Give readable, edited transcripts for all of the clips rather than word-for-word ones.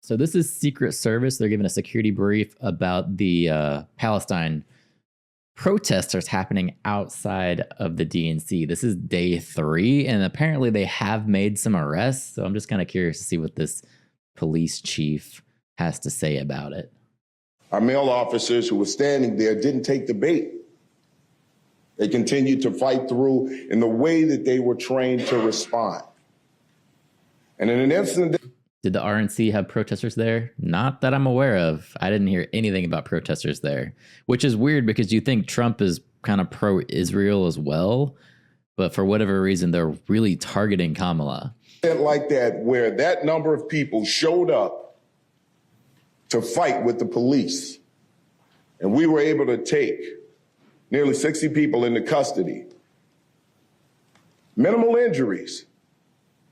So this is Secret Service. They're giving a security brief about the Palestine protesters happening outside of the DNC. This is day 3, and apparently they have made some arrests. So I'm just kind of curious to see what this police chief has to say about it. Our male officers who were standing there didn't take the bait. They continued to fight through in the way that they were trained to respond. And in an instant... Did the RNC have protesters there? Not that I'm aware of. I didn't hear anything about protesters there, which is weird because you think Trump is kind of pro-Israel as well, but for whatever reason, they're really targeting Kamala. Like that, where that number of people showed up to fight with the police, and we were able to take nearly 60 people into custody. Minimal injuries.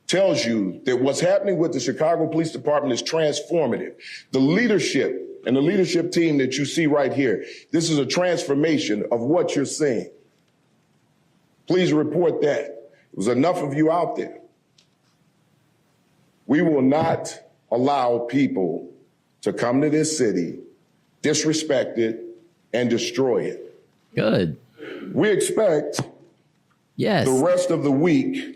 Tells you that what's happening with the Chicago Police Department is transformative. The leadership and the leadership team that you see right here, this is a transformation of what you're seeing. Please report that. There was enough of you out there. We will not allow people to come to this city, disrespect it, and destroy it. Good. We expect the rest of the week.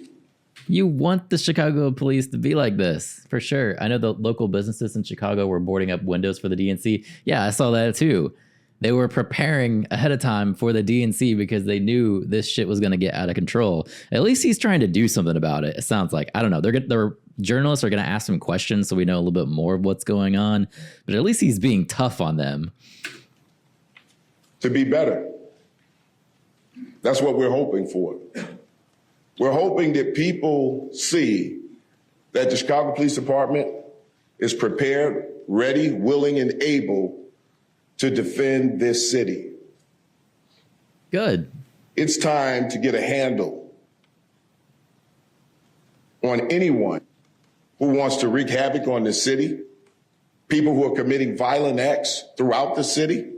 You want the Chicago police to be like this, for sure. I know the local businesses in Chicago were boarding up windows for the DNC. Yeah, I saw that too. They were preparing ahead of time for the DNC because they knew this shit was going to get out of control. At least he's trying to do something about it. It sounds like, I don't know. Their journalists are going to ask him questions so we know a little bit more of what's going on. But at least he's being tough on them. To be better. That's what we're hoping for. We're hoping that people see that the Chicago Police Department is prepared, ready, willing, and able to defend this city. Good. It's time to get a handle on anyone who wants to wreak havoc on the city, people who are committing violent acts throughout the city.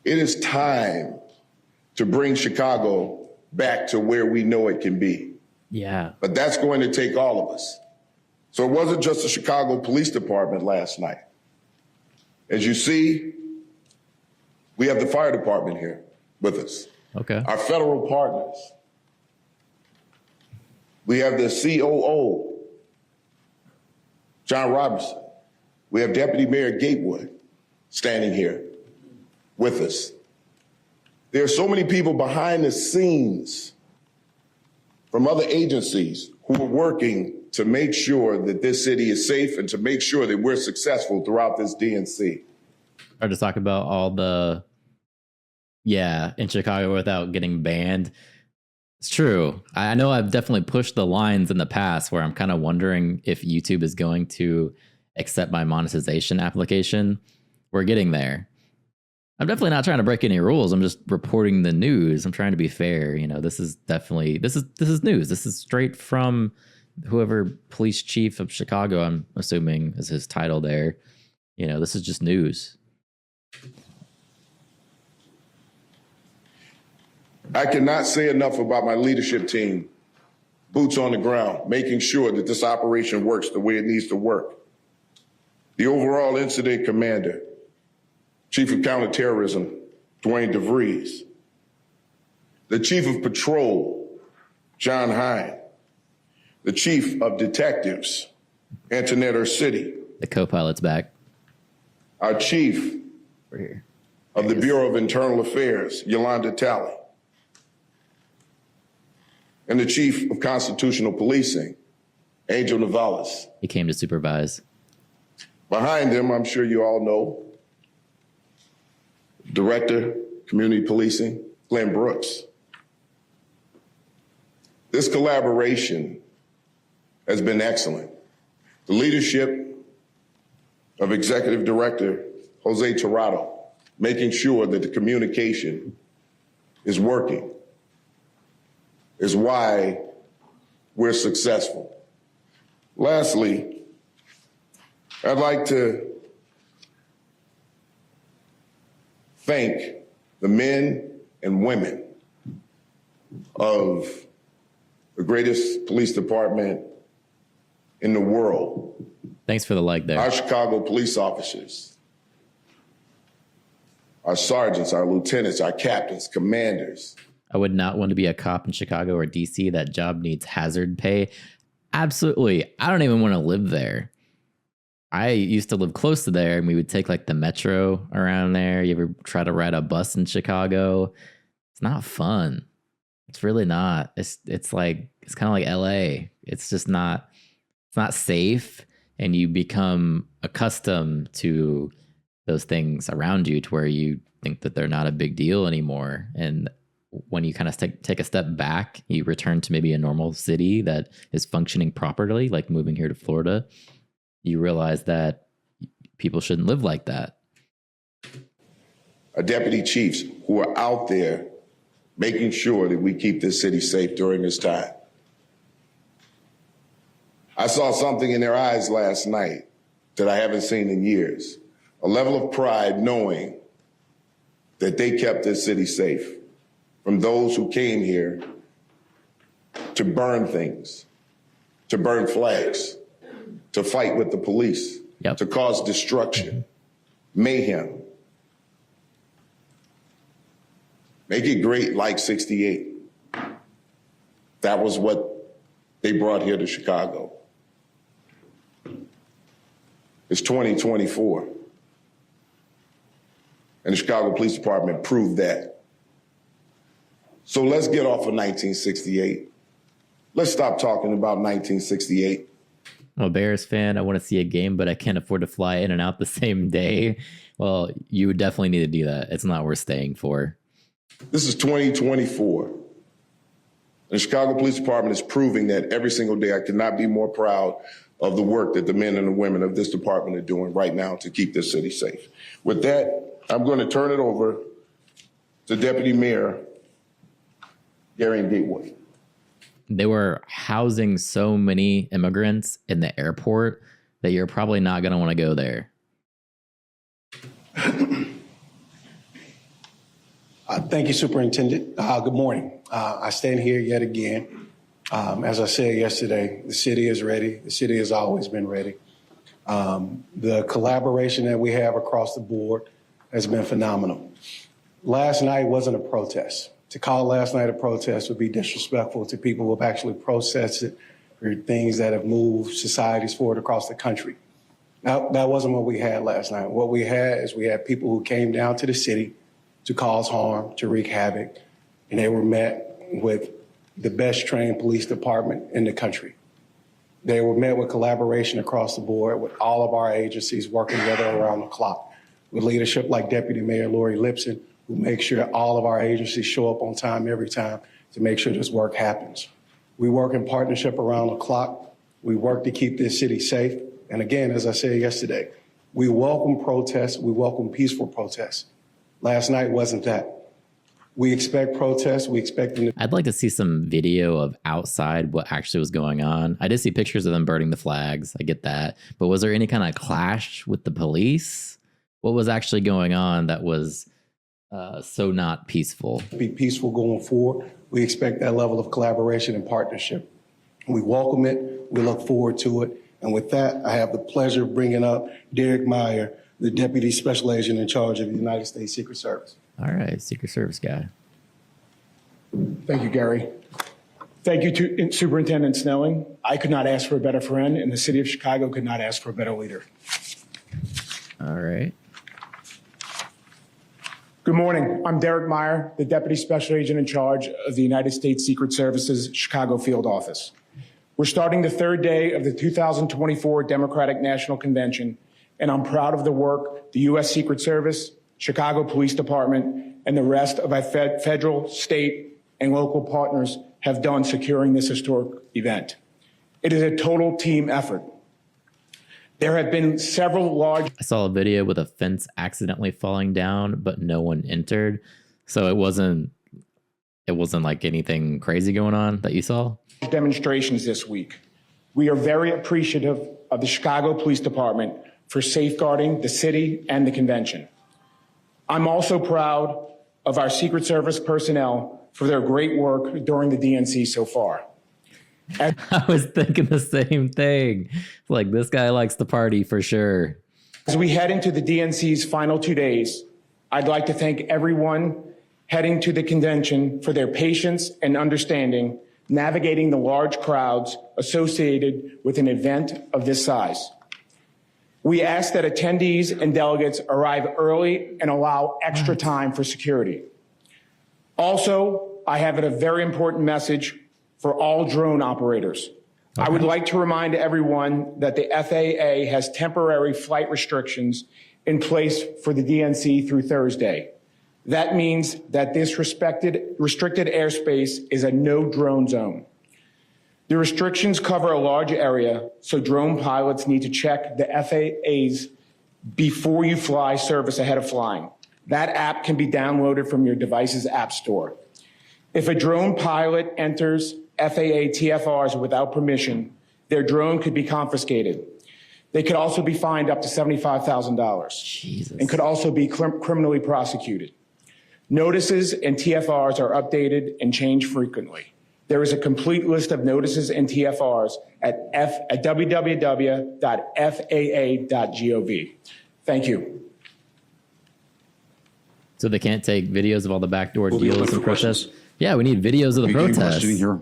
It is time to bring Chicago back to where we know it can be. Yeah. But that's going to take all of us. So it wasn't just the Chicago Police Department last night. As you see, we have the fire department here with us. Okay. Our federal partners. We have the COO, John Robertson. We have Deputy Mayor Gatewood standing here with us. There are so many people behind the scenes from other agencies who are working to make sure that this city is safe and to make sure that we're successful throughout this DNC. Hard to talk about all the, in Chicago without getting banned. It's true. I know I've definitely pushed the lines in the past where I'm kind of wondering if YouTube is going to accept my monetization application. We're getting there. I'm definitely not trying to break any rules. I'm just reporting the news. I'm trying to be fair. You know, this is definitely, this is news. This is straight from whoever police chief of Chicago, I'm assuming is his title there. You know, this is just news. I cannot say enough about my leadership team, boots on the ground, making sure that this operation works the way it needs to work. The overall incident commander, Chief of Counterterrorism, Dwayne DeVries. The Chief of Patrol, John Hine. The Chief of Detectives, Antoinette Ursitti. The co-pilot's back. Our Chief of the Bureau of Internal Affairs, Yolanda Talley. And the Chief of Constitutional Policing, Angel Navales. He came to supervise. Behind them, I'm sure you all know, Director, Community Policing, Glenn Brooks. This collaboration has been excellent. The leadership of Executive Director Jose Tirado, making sure that the communication is working, is why we're successful. Lastly, I'd like to thank the men and women of the greatest police department in the world. Thanks for the like there. Our Chicago police officers, our sergeants, our lieutenants, our captains, commanders. I would not want to be a cop in Chicago or DC. That job needs hazard pay. Absolutely. I don't even want to live there. I used to live close to there, and we would take like the metro around there. You ever try to ride a bus in Chicago? It's not fun. It's really not. It's kind of like LA. It's just not. It's not safe, and you become accustomed to those things around you to where you think that they're not a big deal anymore. And when you kind of take a step back, you return to maybe a normal city that is functioning properly, like moving here to Florida. You realize that people shouldn't live like that. Our deputy chiefs who are out there making sure that we keep this city safe during this time. I saw something in their eyes last night that I haven't seen in years. A level of pride knowing that they kept this city safe from those who came here to burn things, to burn flags, to fight with the police, to cause destruction, mayhem. Make it great like 68. That was what they brought here to Chicago. It's 2024. And the Chicago Police Department proved that. So let's get off of 1968. Let's stop talking about 1968. I'm a Bears fan. I want to see a game, but I can't afford to fly in and out the same day. Well, you would definitely need to do that. It's not worth staying for. This is 2024. And the Chicago Police Department is proving that every single day. I cannot be more proud of the work that the men and the women of this department are doing right now to keep this city safe. With that, I'm going to turn it over to Deputy Mayor Gary Gateway. They were housing so many immigrants in the airport that you're probably not going to want to go there. Thank you, Superintendent. Good morning. I stand here yet again. As I said yesterday, the city is ready. The city has always been ready. The collaboration that we have across the board has been phenomenal. Last night wasn't a protest. To call last night a protest would be disrespectful to people who have actually protested for things that have moved societies forward across the country. Now, that wasn't what we had last night. What we had is we had people who came down to the city to cause harm, to wreak havoc, and they were met with the best trained police department in the country. They were met with collaboration across the board with all of our agencies working together around the clock, with leadership like Deputy Mayor Lori Lipson, who makes sure that all of our agencies show up on time every time to make sure this work happens. We work in partnership around the clock. We work to keep this city safe. And again, as I said yesterday, we welcome protests. We welcome peaceful protests. Last night wasn't that. We expect protests. We expect them to. I'd like to see some video of outside what actually was going on. I did see pictures of them burning the flags. I get that. But was there any kind of clash with the police? What was actually going on that was so not peaceful? Be peaceful going forward. We expect that level of collaboration and partnership. We welcome it. We look forward to it. And with that, I have the pleasure of bringing up Derek Meyer, the Deputy Special Agent in charge of the United States Secret Service. All right, Secret Service guy. Thank you, Gary. Thank you to Superintendent Snelling. I could not ask for a better friend, and the city of Chicago could not ask for a better leader. All right. Good morning. I'm Derek Meyer, the Deputy Special Agent in charge of the United States Secret Service's Chicago Field Office. We're starting the third day of the 2024 Democratic National Convention, and I'm proud of the work the U.S. Secret Service, Chicago Police Department, and the rest of our federal, state, and local partners have done securing this historic event. It is a total team effort. There have been several large... I saw a video with a fence accidentally falling down, but no one entered. So it wasn't like anything crazy going on that you saw? Demonstrations this week. We are very appreciative of the Chicago Police Department for safeguarding the city and the convention. I'm also proud of our Secret Service personnel for their great work during the DNC so far. I was thinking the same thing. Like, this guy likes to party for sure. As we head into the DNC's final 2 days, I'd like to thank everyone heading to the convention for their patience and understanding navigating the large crowds associated with an event of this size. We ask that attendees and delegates arrive early and allow extra time for security. Also, I have a very important message for all drone operators. I would like to remind everyone that the FAA has temporary flight restrictions in place for the DNC through Thursday. That means that this restricted airspace is a no drone zone. The restrictions cover a large area, so drone pilots need to check the FAA's before you fly service ahead of flying. That app can be downloaded from your device's app store. If a drone pilot enters FAA TFRs without permission, their drone could be confiscated. They could also be fined up to $75,000 and could also be criminally prosecuted. Notices and TFRs are updated and changed frequently. There is a complete list of notices and TFRs at www.faa.gov. Thank you. So they can't take videos of all the backdoor deals and protests? Yeah, we need videos of the protests. Here.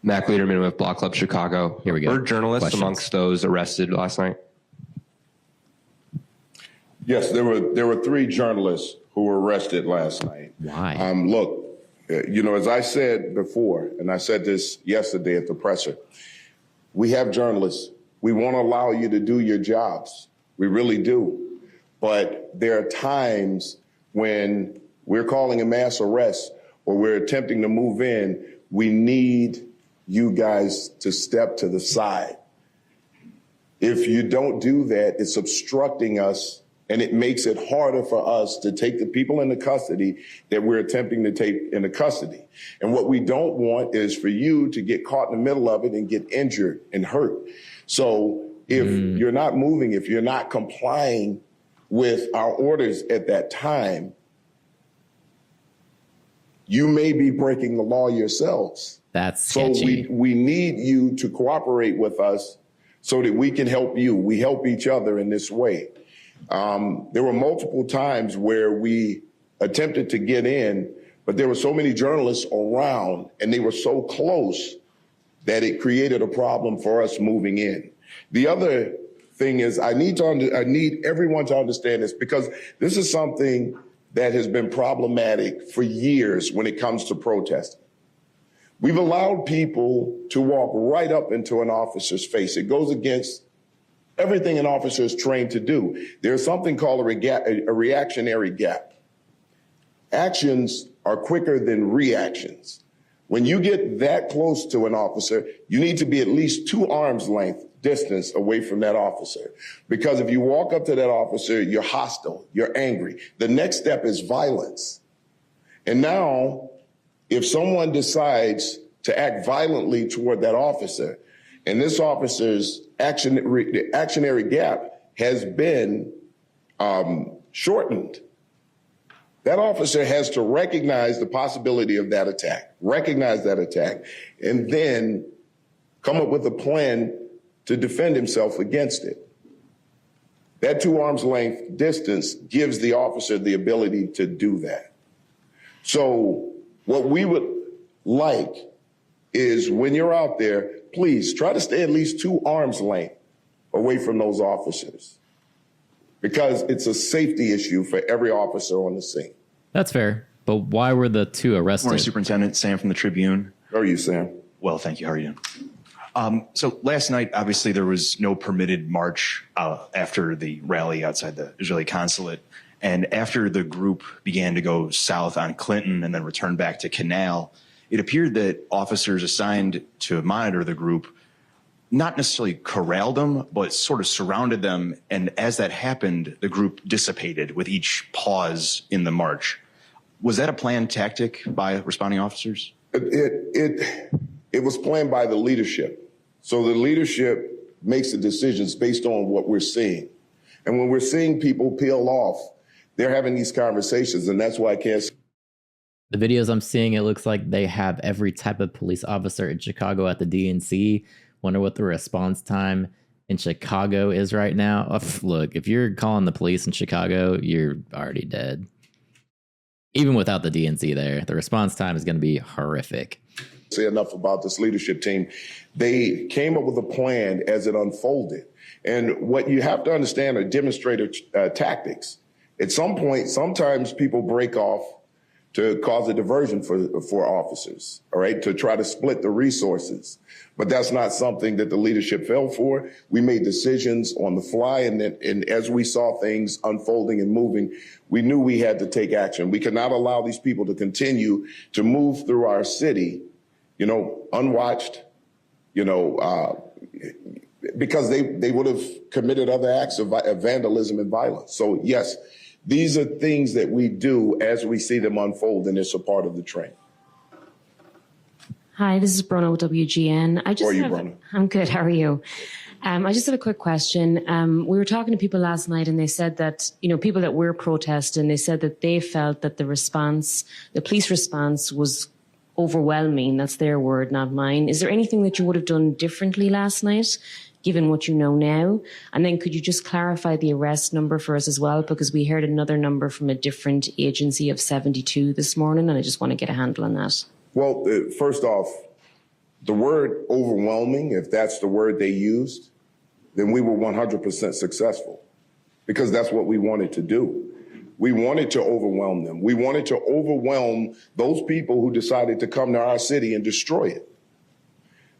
Mac Lederman with Block Club Chicago. Here we go. Were journalists Questions. amongst those arrested last night? Yes, there were 3 journalists who were arrested last night. Why? Look, as I said before, and I said this yesterday at the presser, we have journalists. We won't allow you to do your jobs. We really do. But there are times when we're calling a mass arrest or we're attempting to move in, we need you guys to step to the side. If you don't do that, it's obstructing us, and it makes it harder for us to take the people into custody that we're attempting to take into custody. And what we don't want is for you to get caught in the middle of it and get injured and hurt. So if you're not moving, if you're not complying with our orders at that time, you may be breaking the law yourselves. That's so sketchy. we need you to cooperate with us so that we can help you. We help each other in this way. There were multiple times where we attempted to get in, but there were so many journalists around and they were so close that it created a problem for us moving in. The other thing is I need everyone to understand this, because this is something that has been problematic for years when it comes to protesting. We've allowed people to walk right up into an officer's face. It goes against everything an officer is trained to do. There's something called a reactionary gap. Actions are quicker than reactions. When you get that close to an officer, you need to be at least 2 arms length distance away from that officer. Because if you walk up to that officer, you're hostile, you're angry. The next step is violence. And now, if someone decides to act violently toward that officer, and this officer's actionary gap has been shortened, that officer has to recognize the possibility of that attack, and then come up with a plan to defend himself against it. That 2 arms length distance gives the officer the ability to do that. So what we would like is when you're out there, please try to stay at least 2 arms length away from those officers, because it's a safety issue for every officer on the scene. That's fair. But why were the 2 arrested? Morning, Superintendent. Sam from the Tribune. How are you, Sam? Well, thank you. How are you doing? So last night, obviously, there was no permitted march after the rally outside the Israeli consulate. And after the group began to go south on Clinton and then return back to Canal, it appeared that officers assigned to monitor the group not necessarily corralled them, but sort of surrounded them. And as that happened, the group dissipated with each pause in the march. Was that a planned tactic by responding officers? It was planned by the leadership. So the leadership makes the decisions based on what we're seeing. And when we're seeing people peel off, they're having these conversations, and that's why I can't The videos I'm seeing, it looks like they have every type of police officer in Chicago at the DNC. Wonder what the response time in Chicago is right now. Look, if you're calling the police in Chicago, you're already dead. Even without the DNC there, the response time is going to be horrific. Say enough about this leadership team. They came up with a plan as it unfolded. And what you have to understand are demonstrator tactics. At some point, sometimes people break off to cause a diversion for officers, all right, to try to split the resources. But that's not something that the leadership fell for. We made decisions on the fly, and as we saw things unfolding and moving, we knew we had to take action. We cannot allow these people to continue to move through our city, unwatched, because they would have committed other acts of vandalism and violence. So, yes, these are things that we do as we see them unfold, and it's a part of the training. Hi, this is Bruno with WGN. How are you, Bruno? I'm good. How are you? I just have a quick question. We were talking to people last night, and they said that, people that were protesting, they said that they felt that the police response was overwhelming. That's their word, not mine. Is there anything that you would have done differently last night, given what you know now? And then could you just clarify the arrest number for us as well? Because we heard another number from a different agency of 72 this morning, and I just want to get a handle on that. Well, first off, the word overwhelming, if that's the word they used, then we were 100% successful, because that's what we wanted to do. We wanted to overwhelm them. We wanted to overwhelm those people who decided to come to our city and destroy it.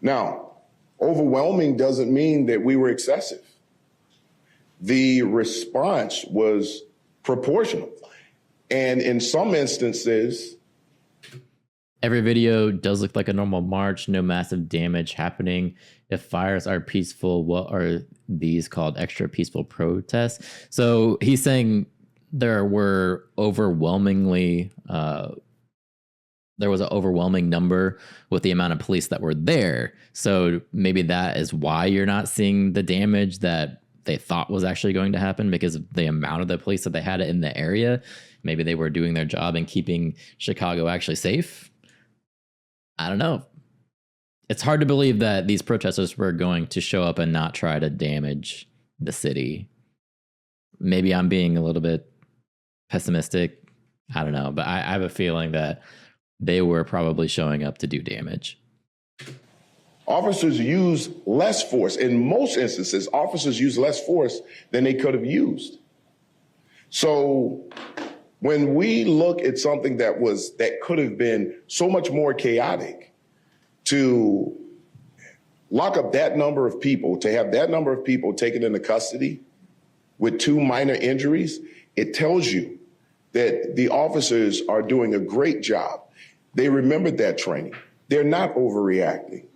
Now, overwhelming doesn't mean that we were excessive. The response was proportional. And in some instances, every video does look like a normal march, no massive damage happening. If fires are peaceful, what are these called? Extra peaceful protests? So he's saying there were overwhelmingly, there was an overwhelming number with the amount of police that were there. So maybe that is why you're not seeing the damage that they thought was actually going to happen, because of the amount of the police that they had in the area. Maybe they were doing their job and keeping Chicago actually safe. I don't know. It's hard to believe that these protesters were going to show up and not try to damage the city. Maybe I'm being a little bit pessimistic. I don't know. But I have a feeling that they were probably showing up to do damage. Officers use less force. In most instances, officers use less force than they could have used. So when we look at something that could have been so much more chaotic, to lock up that number of people, to have that number of people taken into custody with 2 minor injuries, it tells you that the officers are doing a great job. They remembered that training. They're not overreacting,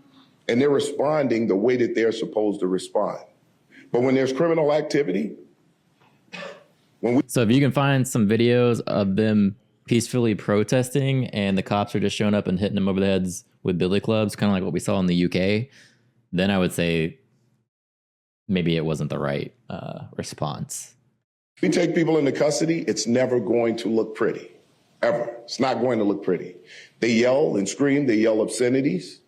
and they're responding the way that they're supposed to respond. But when there's criminal activity, so if you can find some videos of them peacefully protesting and the cops are just showing up and hitting them over the heads with billy clubs, kind of like what we saw in the UK, then I would say maybe it wasn't the right response. We take people into custody, it's never going to look pretty, ever. It's not going to look pretty. They yell and scream, they yell obscenities,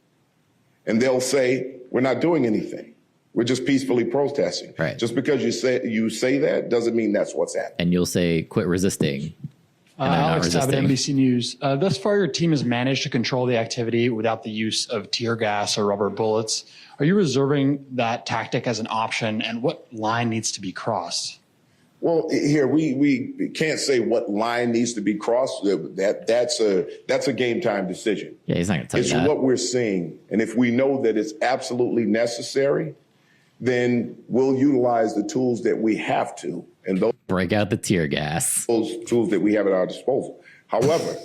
and they'll say, we're not doing anything. We're just peacefully protesting. Right. Just because you say that doesn't mean that's what's happening. And you'll say, quit resisting. Alex Tabbitt, NBC News. Thus far, your team has managed to control the activity without the use of tear gas or rubber bullets. Are you reserving that tactic as an option, and what line needs to be crossed? Well, here we can't say what line needs to be crossed. That's a game time decision. Yeah, he's not going to tell you that. It's what we're seeing, and if we know that it's absolutely necessary, then we'll utilize the tools that we have to, and those break out the tear gas. Those tools that we have at our disposal. However,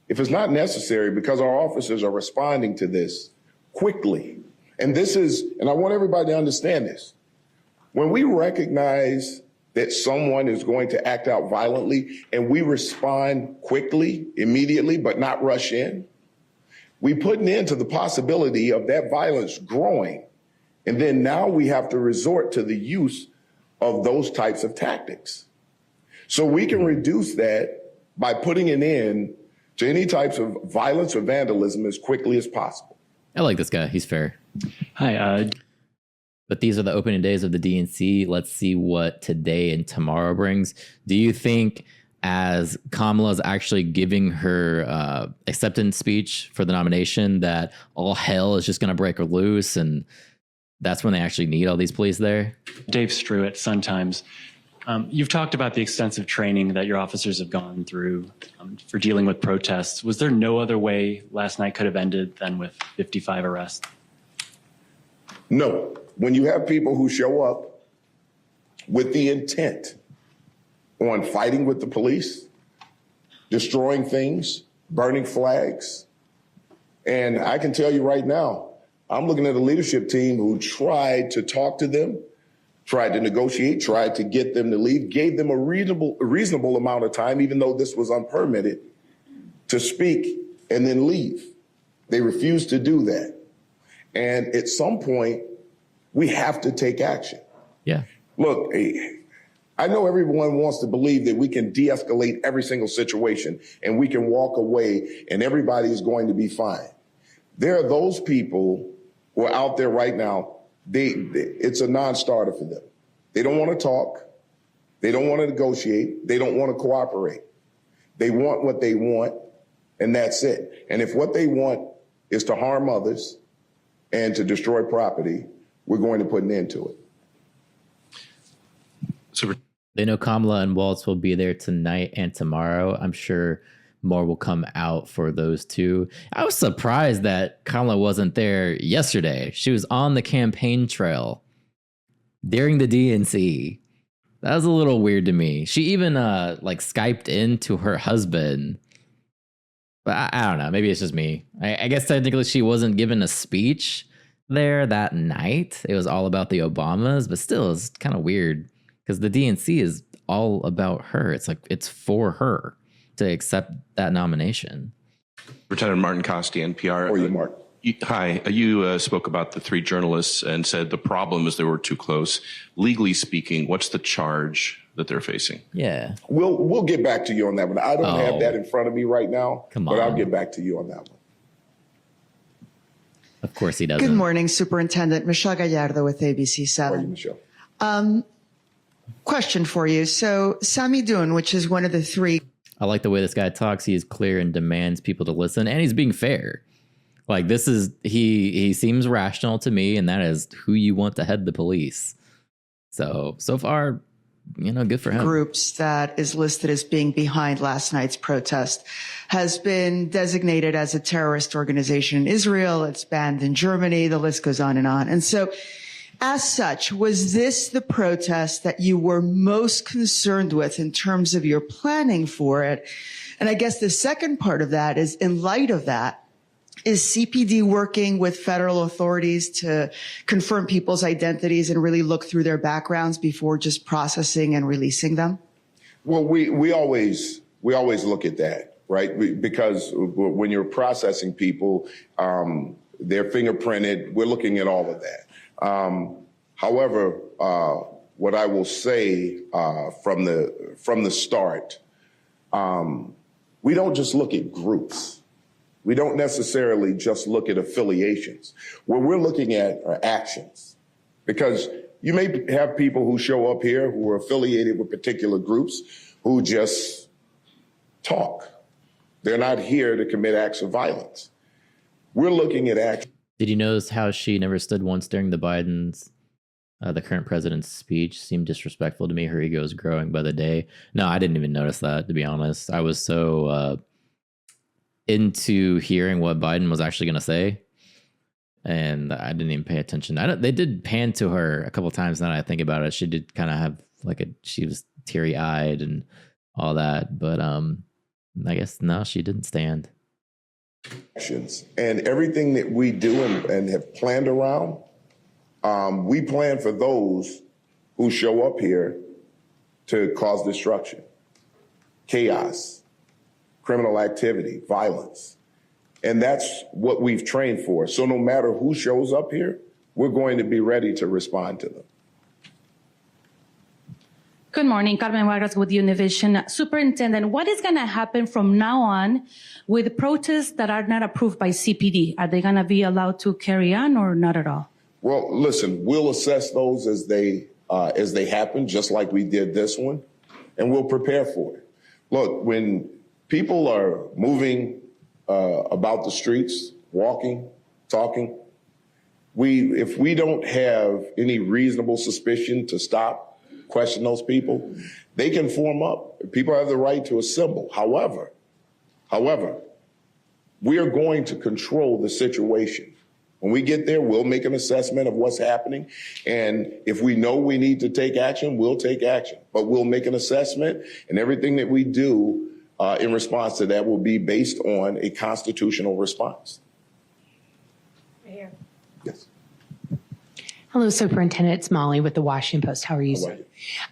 if it's not necessary, because our officers are responding to this quickly, and I want everybody to understand this, when we recognize that someone is going to act out violently and we respond quickly, immediately, but not rush in, we put an end to the possibility of that violence growing. And then now we have to resort to the use of those types of tactics. So we can reduce that by putting an end to any types of violence or vandalism as quickly as possible. I like this guy. He's fair. Hi. But these are the opening days of the DNC. Let's see what today and tomorrow brings. Do you think, as Kamala is actually giving her acceptance speech for the nomination, that all hell is just going to break loose, and that's when they actually need all these police there? Dave Struett, Sun Times. You've talked about the extensive training that your officers have gone through for dealing with protests. Was there no other way last night could have ended than with 55 arrests? No. When you have people who show up with the intent on fighting with the police, destroying things, burning flags, and I can tell you right now, I'm looking at a leadership team who tried to talk to them, tried to negotiate, tried to get them to leave, gave them a reasonable amount of time, even though this was unpermitted, to speak and then leave. They refused to do that. And at some point, we have to take action. Yeah. Look, I know everyone wants to believe that we can de-escalate every single situation and we can walk away and everybody is going to be fine. There are those people who are out there right now, it's a non-starter for them. They don't want to talk. They don't want to negotiate. They don't want to cooperate. They want what they want, and that's it. And if what they want is to harm others and to destroy property, we're going to put an end to it. They know Kamala and Waltz will be there tonight and tomorrow. I'm sure more will come out for those two. I was surprised that Kamala wasn't there yesterday. She was on the campaign trail during the DNC. That was a little weird to me. She even Skyped in to her husband. But I don't know. Maybe it's just me. I guess technically she wasn't given a speech there that night. It was all about the Obamas, but still it's kind of weird because the DNC is all about her. It's like it's for her to accept that nomination. Lieutenant Martin Costi, NPR. Or you, Mark. Hi, you spoke about the three journalists and said the problem is they were too close. Legally speaking, what's the charge that they're facing? Yeah. We'll get back to you on that one. I don't have that in front of me right now, but I'll get back to you on that one. Of course he doesn't. Good morning, Superintendent. Michelle Gallardo with ABC7. How are you, Michelle? Question for you. So Sami Dun, which is one of the three. I like the way this guy talks. He is clear and demands people to listen, and he's being fair. Like this is he seems rational to me, and that is who you want to head the police. So far, good for him. Groups that is listed as being behind last night's protest has been designated as a terrorist organization in Israel. It's banned in Germany. The list goes on and on. And so as such, was this the protest that you were most concerned with in terms of your planning for it? And I guess the second part of that is, in light of that, is CPD working with federal authorities to confirm people's identities and really look through their backgrounds before just processing and releasing them? Well, we always look at that, right? Because when you're processing people, they're fingerprinted. We're looking at all of that. However, what I will say from the start, we don't just look at groups. We don't necessarily just look at affiliations. What we're looking at are actions, because you may have people who show up here who are affiliated with particular groups who just talk. They're not here to commit acts of violence. We're looking at action. Did you notice how she never stood once during the Biden's, the current president's speech? Seemed disrespectful to me. Her ego is growing by the day. No, I didn't even notice that, to be honest. I was so into hearing what Biden was actually going to say, and I didn't even pay attention. They did pan to her a couple of times. Now that I think about it, she did kind of have she was teary eyed and all that. But I guess no, she didn't stand. And everything that we do and have planned around, we plan for those who show up here to cause destruction, chaos, criminal activity, violence. And that's what we've trained for. So no matter who shows up here, we're going to be ready to respond to them. Good morning, Carmen Vargas with Univision. Superintendent, what is going to happen from now on with protests that are not approved by CPD? Are they going to be allowed to carry on or not at all? Well, listen, we'll assess those as they happen, just like we did this one, and we'll prepare for it. Look, when people are moving about the streets, walking, talking, if we don't have any reasonable suspicion to stop, question those people, they can form up. People have the right to assemble. However, we are going to control the situation. When we get there, we'll make an assessment of what's happening. And if we know we need to take action, we'll take action. But we'll make an assessment, and everything that we do in response to that will be based on a constitutional response. Right here. Yes. Hello, Superintendent. It's Molly with the Washington Post. How are you, sir?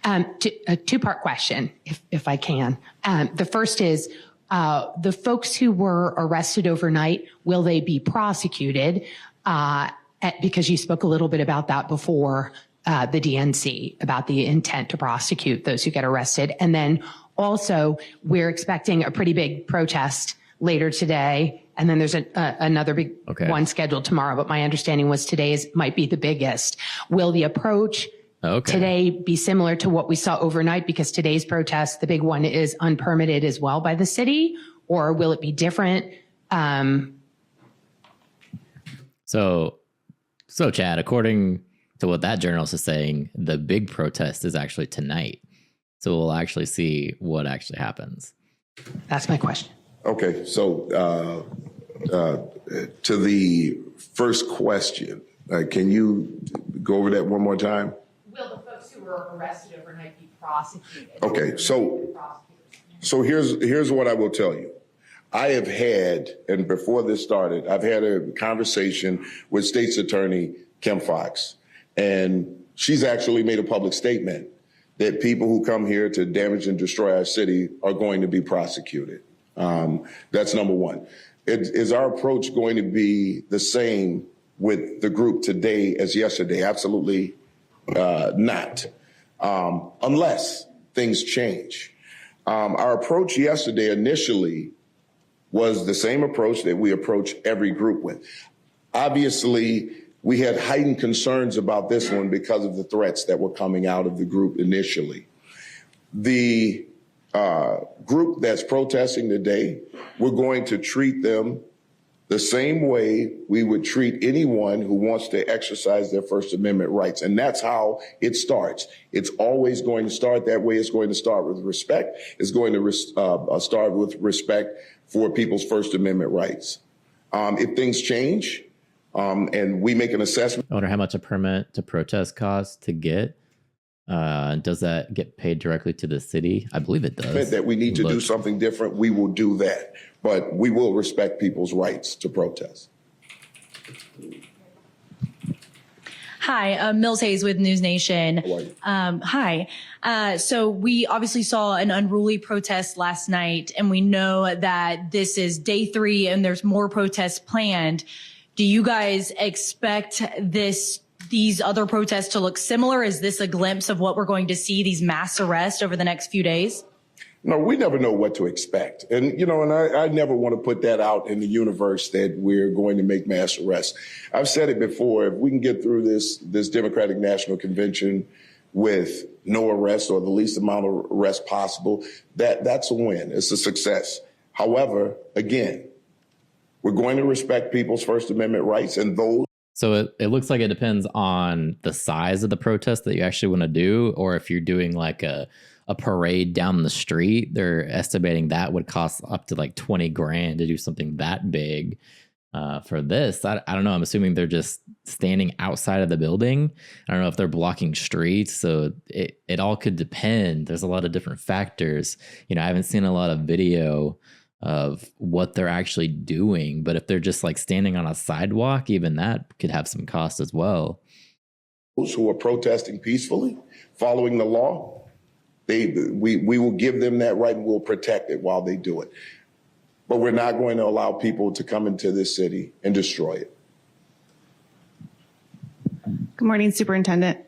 A two-part question, if I can. The first is, the folks who were arrested overnight, will they be prosecuted? Because you spoke a little bit about that before, the DNC, about the intent to prosecute those who get arrested. And then also, we're expecting a pretty big protest later today. And then there's another big one scheduled tomorrow. But my understanding was today's might be the biggest. Will the approach today be similar to what we saw overnight? Because today's protest, the big one, is unpermitted as well by the city, or will it be different? So Chad, according to what that journalist is saying, the big protest is actually tonight. So we'll actually see what actually happens. That's my question. Okay, so to the first question, can you go over that one more time? Will the folks who were arrested overnight be prosecuted? Okay, so here's what I will tell you. I have had, and before this started, I've had a conversation with State's Attorney Kim Foxx, and she's actually made a public statement that people who come here to damage and destroy our city are going to be prosecuted. That's number one. Is our approach going to be the same with the group today as yesterday? Absolutely not, unless things change. Our approach yesterday initially was the same approach that we approach every group with. Obviously, we had heightened concerns about this one because of the threats that were coming out of the group initially. The group that's protesting today, we're going to treat them the same way we would treat anyone who wants to exercise their First Amendment rights. And that's how it starts. It's always going to start that way. It's going to start with respect. It's going to start with respect for people's First Amendment rights. If things change and we make an assessment. I wonder how much a permit to protest costs to get. Does that get paid directly to the city? I believe it does. That we need to do something different, we will do that. But we will respect people's rights to protest. Hi, Mills Hayes with News Nation. Hi. So we obviously saw an unruly protest last night, and we know that this is day 3 and there's more protests planned. Do you guys expect these other protests to look similar? Is this a glimpse of what we're going to see, these mass arrests over the next few days? No, we never know what to expect. And, and I never want to put that out in the universe that we're going to make mass arrests. I've said it before, if we can get through this Democratic National Convention with no arrests or the least amount of arrests possible, that's a win. It's a success. However, again, we're going to respect people's First Amendment rights, and those. So it looks like it depends on the size of the protest that you actually want to do, or if you're doing like a parade down the street, they're estimating that would cost up to like 20 grand to do something that big. For this, I don't know. I'm assuming they're just standing outside of the building. I don't know if they're blocking streets. So it all could depend. There's a lot of different factors. I haven't seen a lot of video of what they're actually doing, but if they're just like standing on a sidewalk, even that could have some cost as well. Those who are protesting peacefully, following the law, we will give them that right and we'll protect it while they do it. But we're not going to allow people to come into this city and destroy it. Good morning, Superintendent.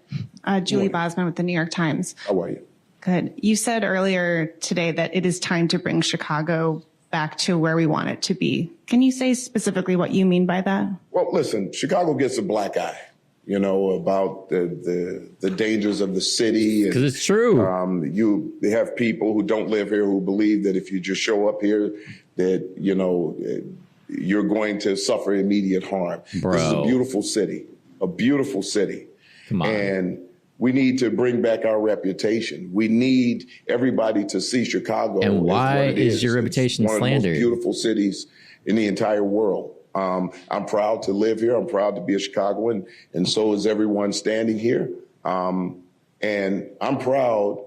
Julie Bosman with the New York Times. How are you? Good. You said earlier today that it is time to bring Chicago back to where we want it to be. Can you say specifically what you mean by that? Well, listen, Chicago gets a black eye, you know, about the dangers of the city. Because it's true. They have people who don't live here who believe that if you just show up here, that, you know, you're going to suffer immediate harm. Bro. This is a beautiful city, a beautiful city. Come on. And we need to bring back our reputation. We need everybody to see Chicago. And why as what it is your reputation it's one slandered? of the most beautiful cities in the entire world. I'm proud to live here. I'm proud to be a Chicagoan, and so is everyone standing here. And I'm proud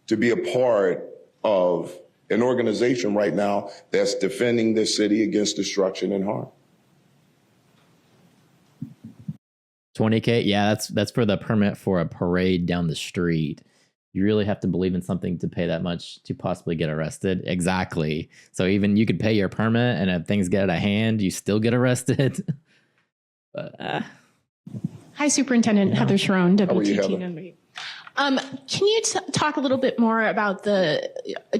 to be a part of an organization right now that's defending this city against destruction and harm. 20K, yeah, that's for the permit for a parade down the street. You really have to believe in something to pay that much to possibly get arrested. Exactly. So even you could pay your permit, and if things get out of hand, you still get arrested. But, Hi, Superintendent Heather Sharon, How are you, WTT Heather? number 8. Can you talk a little bit more about the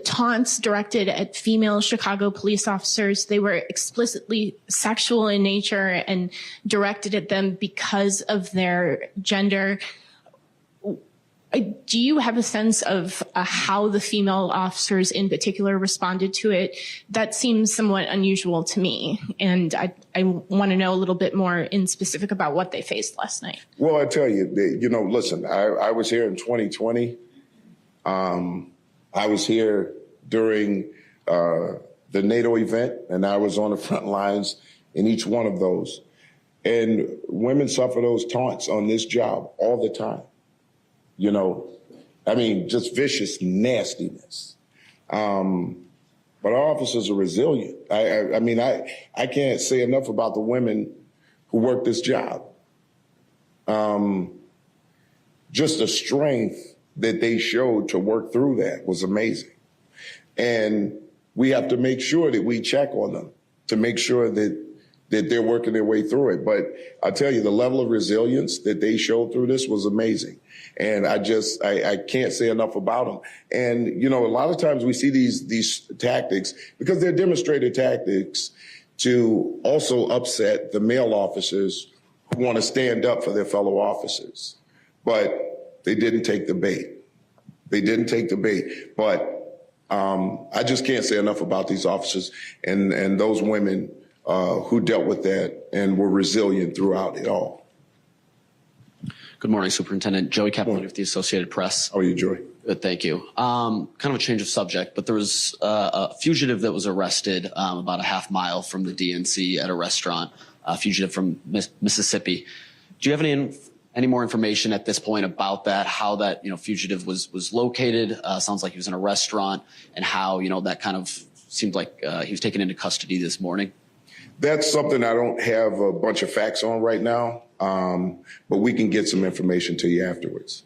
taunts directed at female Chicago police officers? They were explicitly sexual in nature and directed at them because of their gender. Do you have a sense of how the female officers in particular responded to it? That seems somewhat unusual to me. And I want to know a little bit more in specific about what they faced last night. Well, I tell you, listen, I was here in 2020. I was here during the NATO event, and I was on the front lines in each one of those. And women suffer those taunts on this job all the time. You know, I mean, just vicious nastiness. But our officers are resilient. I can't say enough about the women who work this job. Just the strength that they showed to work through that was amazing. And we have to make sure that we check on them to make sure that they're working their way through it. But I tell you, the level of resilience that they showed through this was amazing. And I can't say enough about them. And, you know, a lot of times we see these tactics because they're demonstrated tactics to also upset the male officers who want to stand up for their fellow officers. But they didn't take the bait. They didn't take the bait. But I just can't say enough about these officers and those women who dealt with that and were resilient throughout it all. Good morning, Superintendent. Joey Kaplan with the Associated Press. How are you, Joey? Good, thank you. Kind of a change of subject, but there was a fugitive that was arrested about a half mile from the DNC at a restaurant, a fugitive from Mississippi. Do you have any more information at this point about that, how that fugitive was located? Sounds like he was in a restaurant, and how that kind of seemed like he was taken into custody this morning. That's something I don't have a bunch of facts on right now, but we can get some information to you afterwards.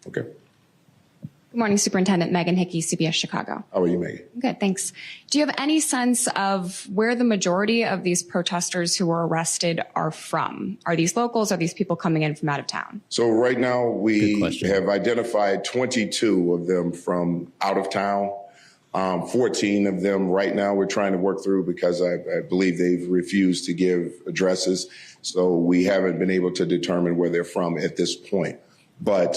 Okay. Good morning, Superintendent. Megan Hickey, CBS Chicago. How are you, Megan? Good, thanks. Do you have any sense of where the majority of these protesters who were arrested are from? Are these locals? Are these people coming in from out of town? So right now we have identified 22 of them from out of town. 14 of them right now we're trying to work through because I believe they've refused to give addresses. So we haven't been able to determine where they're from at this point. But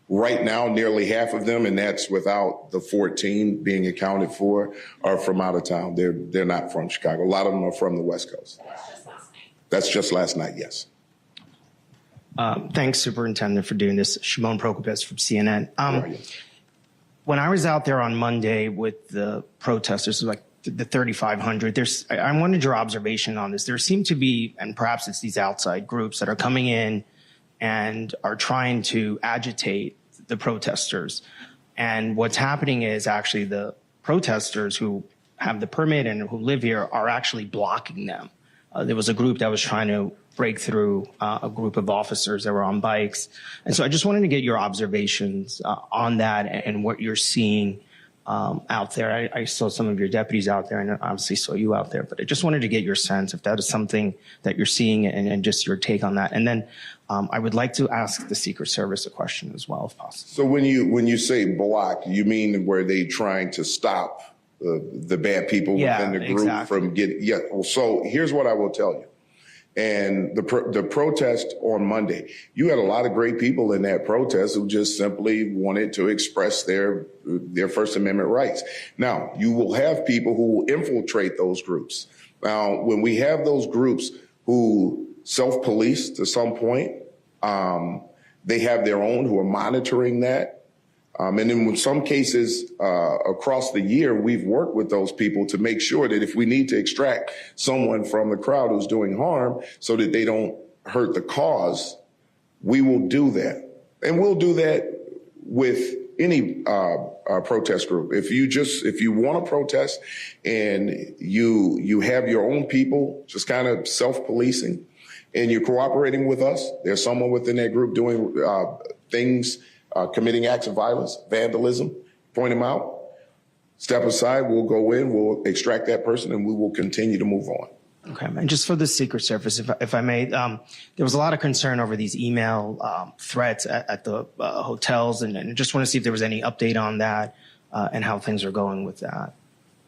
right now, nearly half of them, and that's without the 14 being accounted for, are from out of town. They're not from Chicago. A lot of them are from the West Coast. That's just last night, yes. Thanks, Superintendent, for doing this. Shimon Prokopis from CNN. When I was out there on Monday with the protesters, like the 3,500, I wanted your observation on this. There seem to be, and perhaps it's these outside groups that are coming in and are trying to agitate the protesters. And what's happening is actually the protesters who have the permit and who live here are actually blocking them. There was a group that was trying to break through a group of officers that were on bikes. And so I just wanted to get your observations on that and what you're seeing out there. I saw some of your deputies out there, and obviously saw you out there. But I just wanted to get your sense if that is something that you're seeing, and just your take on that. And then I would like to ask the Secret Service a question as well, if possible. So when you say block, you mean where they trying to stop the bad people within the group from getting? Yeah. Well, so here's what I will tell you. And the protest on Monday, you had a lot of great people in that protest who just simply wanted to express their First Amendment rights. Now, you will have people who will infiltrate those groups. Now, when we have those groups who self-police to some point, they have their own who are monitoring that. And in some cases across the year, we've worked with those people to make sure that if we need to extract someone from the crowd who's doing harm so that they don't hurt the cause, we will do that. And we'll do that with any protest group. If you want to protest and you have your own people just kind of self-policing and you're cooperating with us, there's someone within that group doing things, committing acts of violence, vandalism, point them out, step aside, we'll go in, we'll extract that person, and we will continue to move on. Okay, and just for the Secret Service, if I may, there was a lot of concern over these email threats at the hotels, and I just want to see if there was any update on that and how things are going with that.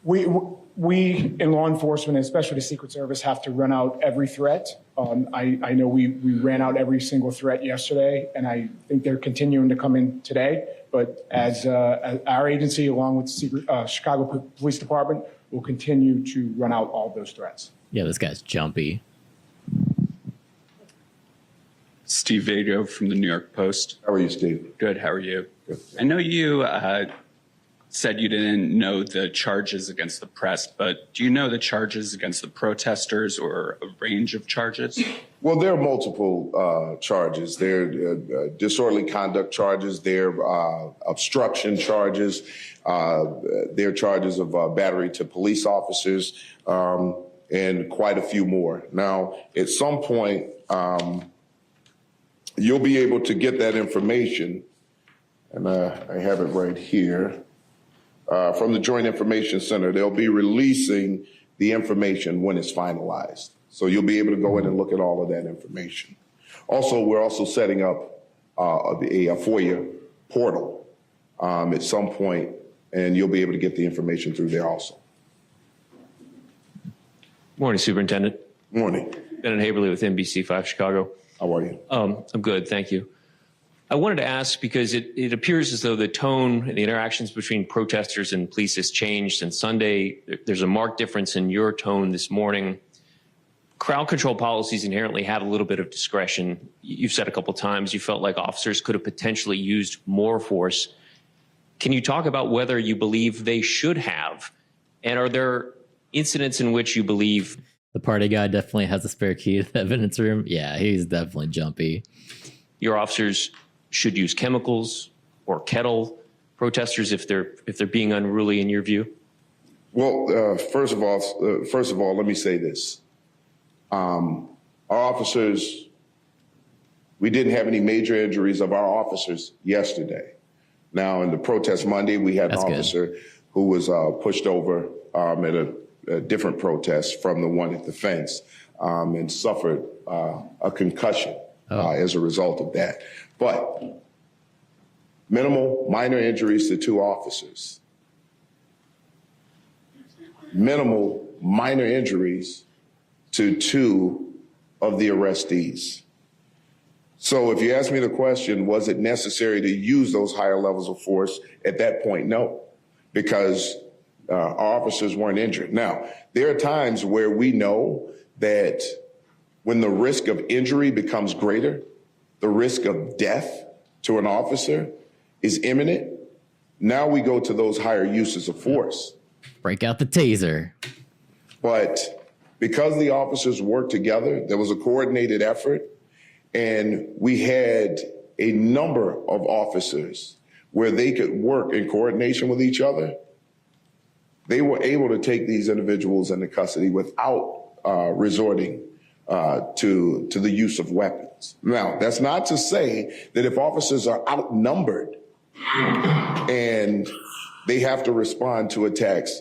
We in law enforcement, especially the Secret Service, have to run out every threat. I know we ran out every single threat yesterday, and I think they're continuing to come in today. But as our agency, along with the Chicago Police Department, will continue to run out all those threats. Yeah, this guy's jumpy. Steve Vado from the New York Post. How are you, Steve? Good. How are you? Good. I know you said you didn't know the charges against the press, but do you know the charges against the protesters or a range of charges? Well, there are multiple charges. There are disorderly conduct charges. There are obstruction charges. There are charges of battery to police officers, and quite a few more. Now, at some point, you'll be able to get that information, and I have it right here. From the Joint Information Center, they'll be releasing the information when it's finalized. So you'll be able to go in and look at all of that information. Also, we're also setting up a FOIA portal at some point, and you'll be able to get the information through there also. Morning, Superintendent. Morning. Ben Haberly with NBC5 Chicago. How are you? I'm good, thank you. I wanted to ask because it appears as though the tone and the interactions between protesters and police has changed. And Sunday, there's a marked difference in your tone this morning. Crowd control policies inherently have a little bit of discretion. You've said a couple of times you felt like officers could have potentially used more force. Can you talk about whether you believe they should have? And are there incidents in which you believe the party guy definitely has a spare key to the evidence room? Yeah, he's definitely jumpy. Your officers should use chemicals or kettle protesters if they're being unruly in your view? Well, first of all, let me say this. Our officers, we didn't have any major injuries of our officers yesterday. Now, in the protest Monday, we had an officer who was pushed over at a different protest from the one at the fence and suffered a concussion as a result of that. But minimal, minor injuries to two officers. Minimal, minor injuries to two of the arrestees. So if you ask me the question, was it necessary to use those higher levels of force at that point? No, because our officers weren't injured. Now, there are times where we know that when the risk of injury becomes greater, the risk of death to an officer is imminent. Now we go to those higher uses of force. Break out the taser. But because the officers worked together, there was a coordinated effort, and we had a number of officers where they could work in coordination with each other. They were able to take these individuals into custody without resorting to the use of weapons. Now, that's not to say that if officers are outnumbered and they have to respond to attacks,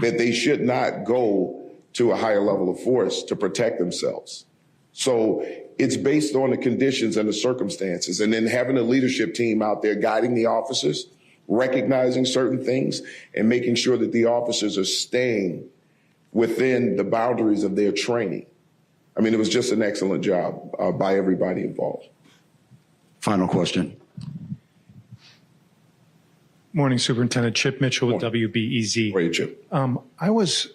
that they should not go to a higher level of force to protect themselves. So it's based on the conditions and the circumstances, and then having a leadership team out there guiding the officers, recognizing certain things, and making sure that the officers are staying within the boundaries of their training. I mean, it was just an excellent job by everybody involved. Final question. Morning, Superintendent. Chip Mitchell with WBEZ. Great, Chip. I was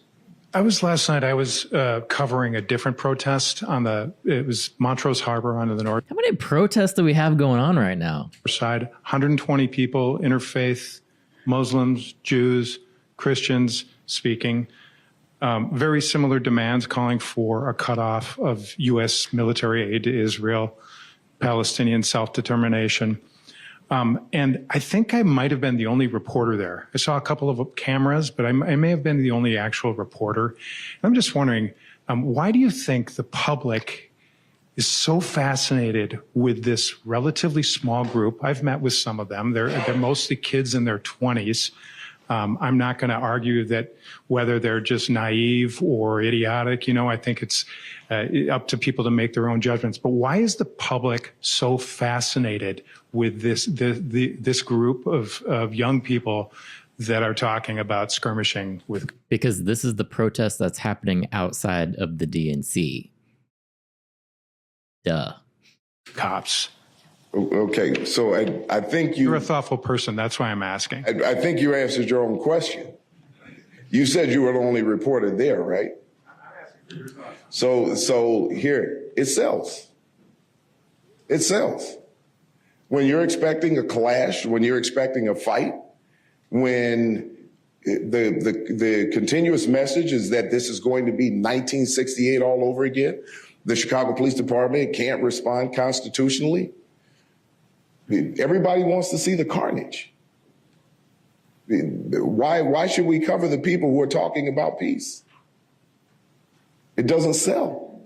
last night, I was covering a different protest it was Montrose Harbor on the north. How many protests do we have going on right now? Side, 120 people, interfaith, Muslims, Jews, Christians speaking. Very similar demands calling for a cutoff of U.S. military aid to Israel, Palestinian self-determination. And I think I might have been the only reporter there. I saw a couple of cameras, but I may have been the only actual reporter. I'm just wondering, why do you think the public is so fascinated with this relatively small group? I've met with some of them. They're mostly kids in their 20s. I'm not going to argue that whether they're just naive or idiotic. I think it's up to people to make their own judgments. But why is the public so fascinated with this group of young people that are talking about skirmishing with? Because this is the protest that's happening outside of the DNC. Duh. Cops. Okay, so I think you're a thoughtful person. That's why I'm asking. I think you answered your own question. You said you were the only reporter there, right? So here, it sells. It sells. When you're expecting a clash, when you're expecting a fight, when the continuous message is that this is going to be 1968 all over again, the Chicago Police Department can't respond constitutionally. Everybody wants to see the carnage. Why should we cover the people who are talking about peace? It doesn't sell.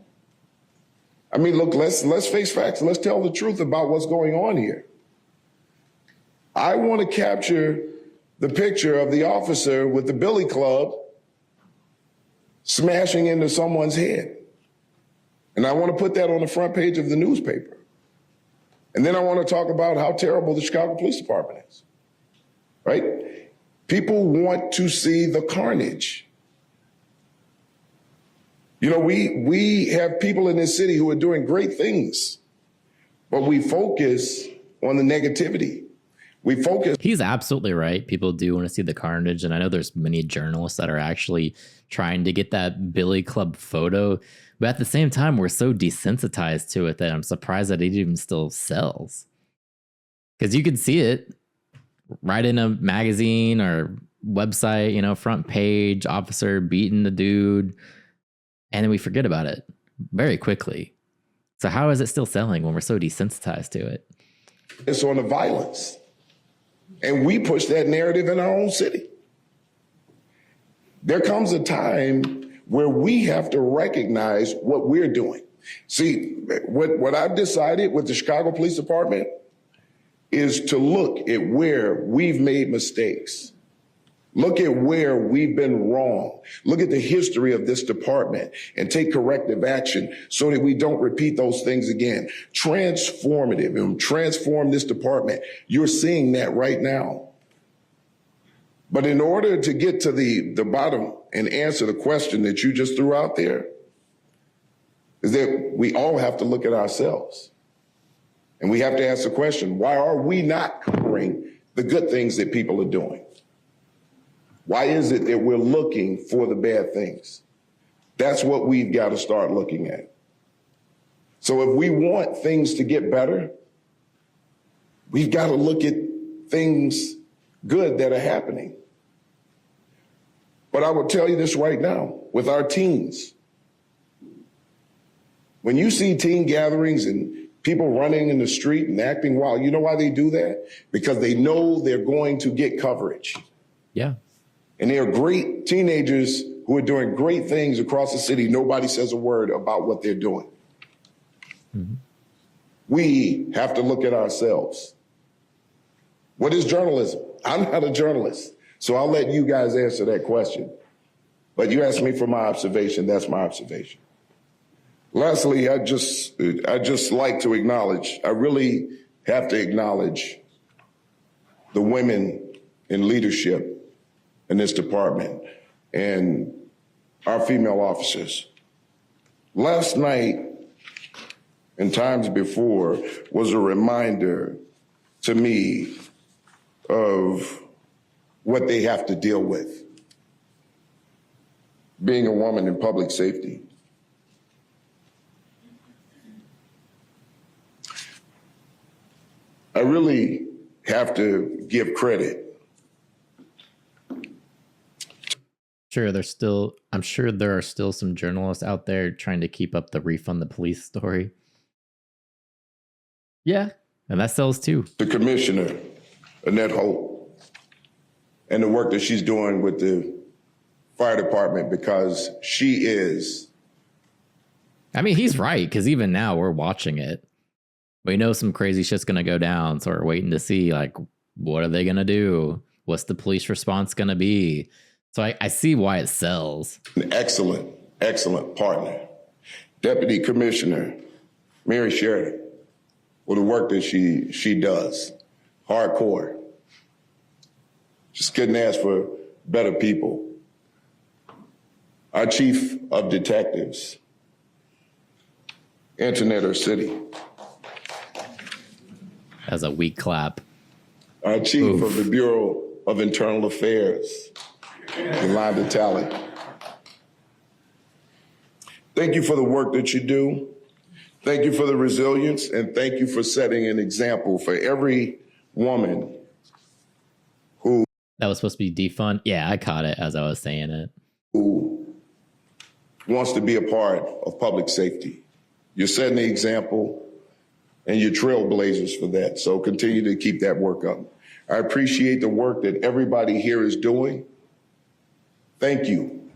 I mean, look, let's face facts. Let's tell the truth about what's going on here. I want to capture the picture of the officer with the billy club smashing into someone's head. And I want to put that on the front page of the newspaper. And then I want to talk about how terrible the Chicago Police Department is, right? People want to see the carnage. We have people in this city who are doing great things, but we focus on the negativity. We focus. He's absolutely right. People do want to see the carnage. And I know there's many journalists that are actually trying to get that Billy Club photo. But at the same time, we're so desensitized to it that I'm surprised that it even still sells. Because you could see it right in a magazine or website, front page, officer beating the dude. And then we forget about it very quickly. So how is it still selling when we're so desensitized to it? It's on the violence. And we push that narrative in our own city. There comes a time where we have to recognize what we're doing. See, what I've decided with the Chicago Police Department is to look at where we've made mistakes. Look at where we've been wrong. Look at the history of this department and take corrective action so that we don't repeat those things again. Transformative and transform this department. You're seeing that right now. But in order to get to the bottom and answer the question that you just threw out there, is that we all have to look at ourselves. And we have to ask the question, why are we not covering the good things that people are doing? Why is it that we're looking for the bad things? That's what we've got to start looking at. So if we want things to get better, we've got to look at things good that are happening. But I will tell you this right now, with our teens, when you see teen gatherings and people running in the street and acting wild, you know why they do that? Because they know they're going to get coverage. Yeah. And there are great teenagers who are doing great things across the city. Nobody says a word about what they're doing. Mm-hmm. We have to look at ourselves. What is journalism? I'm not a journalist. So I'll let you guys answer that question. But you asked me for my observation, that's my observation. Lastly, I just like to acknowledge, I really have to acknowledge the women in leadership in this department and our female officers. Last night and times before was a reminder to me of what they have to deal with. Being a woman in public safety. I really have to give credit. I'm sure there are still some journalists out there trying to keep up the refund the police story. Yeah, and that sells too. The commissioner, Annette Holt, and the work that she's doing with the fire department, because she is. I mean, he's right, because even now we're watching it. We know some crazy shit's going to go down, so we're waiting to see, like, what are they going to do? What's the police response going to be? So I see why it sells. An excellent, excellent partner. Deputy Commissioner Mary Sheridan, with the work that she does. Hardcore. Just couldn't ask for better people. Our chief of detectives, Antoinette City. As a weak clap. Our chief of the Bureau of Internal Affairs, Yolanda Talley. Thank you for the work that you do. Thank you for the resilience, and thank you for setting an example for every woman who... That was supposed to be defund? Yeah, I caught it as I was saying it. Who wants to be a part of public safety. You're setting the example, and you're trailblazers for that, so continue to keep that work up. I appreciate the work that everybody here is doing. Thank you.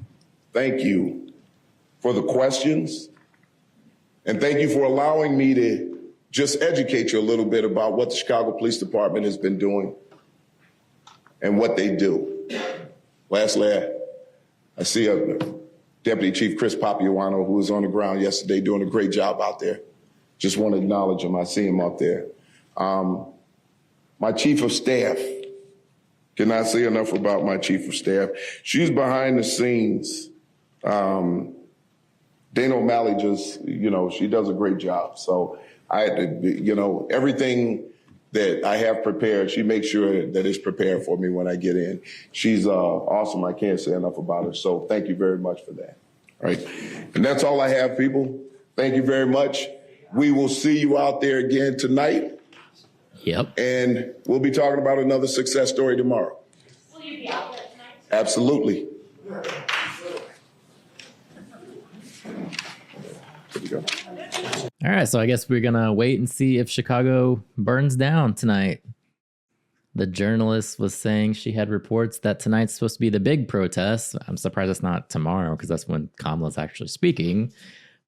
Thank you for the questions. And thank you for allowing me to just educate you a little bit about what the Chicago Police Department has been doing and what they do. Lastly, I see Deputy Chief Chris Papiano, who was on the ground yesterday doing a great job out there. Just want to acknowledge him. I see him up there. My Chief of Staff, cannot say enough about my Chief of Staff. She's behind the scenes. Dana O'Malley just, she does a great job. So I had to, everything that I have prepared, she makes sure that it's prepared for me when I get in. She's awesome. I can't say enough about her. So thank you very much for that. All right. And that's all I have, people. Thank you very much. We will see you out there again tonight. Yep. And we'll be talking about another success story tomorrow. Will you be out there tonight? Absolutely. All right, so I guess we're gonna wait and see if Chicago burns down tonight. The journalist was saying she had reports that tonight's supposed to be the big protest. I'm surprised it's not tomorrow, because that's when Kamala's actually speaking.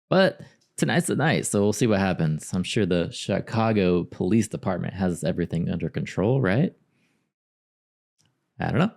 But tonight's the night, so we'll see what happens. I'm sure the Chicago Police Department has everything under control, right? I don't know.